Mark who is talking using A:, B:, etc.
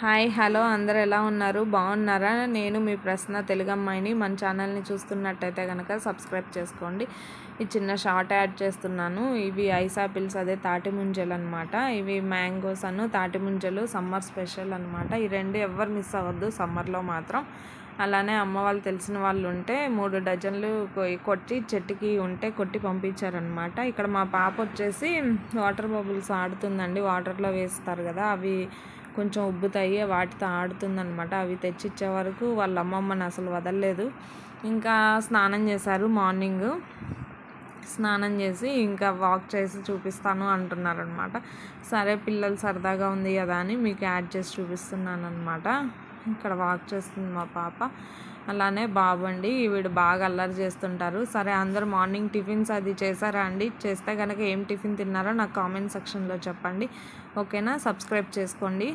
A: Hi hello అందరూ ఎలా ఉన్నారు? బాగున్నారా? నేను మీ ప్రశ్న తెలుగు అమ్మాయిని. మన ఛానల్ని చూస్తున్నట్టయితే కనుక సబ్స్క్రైబ్ చేసుకోండి. ఈ చిన్న షార్ట్ యాడ్ చేస్తున్నాను. ఇవి ఐస్ యాపిల్స్, అదే తాటి ముంజలు అనమాట. ఇవి మ్యాంగోస్ తాటి ముంజలు సమ్మర్ స్పెషల్ అనమాట. ఈ రెండు ఎవ్వరు మిస్ అవ్వద్దు సమ్మర్లో మాత్రం. అలానే అమ్మ వాళ్ళు తెలిసిన వాళ్ళు ఉంటే 3 డజన్లు కొట్టి చెట్టుకి ఉంటే కొట్టి పంపించారనమాట. ఇక్కడ మా పాప వచ్చేసి వాటర్ బబుల్స్ ఆడుతుందండి. వాటర్లో వేస్తారు కదా, అవి కొంచెం ఉబ్బుతాయి, వాటితో ఆడుతుందనమాట. అవి తెచ్చిచ్చే వరకు వాళ్ళ అమ్మమ్మని అసలు వదలలేదు. ఇంకా స్నానం చేశారు. మార్నింగ్ స్నానం చేసి ఇంకా వాక్ చేసి చూపిస్తాను అంటున్నారనమాట. సరే పిల్లలు సరదాగా ఉంది కదా అని మీకు యాడ్ చేసి చూపిస్తున్నాను అనమాట. ఇక్కడ వాక్ చేస్తుంది మా పాప. అలానే బాబు అండి, వీడు బాగా అల్లరి చేస్తుంటారు. సరే అందరూ మార్నింగ్ టిఫిన్స్ అది చేశారా అండి? చేస్తే కనుక ఏం టిఫిన్ తిన్నారో నాకు కామెంట్ సెక్షన్లో చెప్పండి. ఓకేనా? సబ్స్క్రైబ్ చేసుకోండి.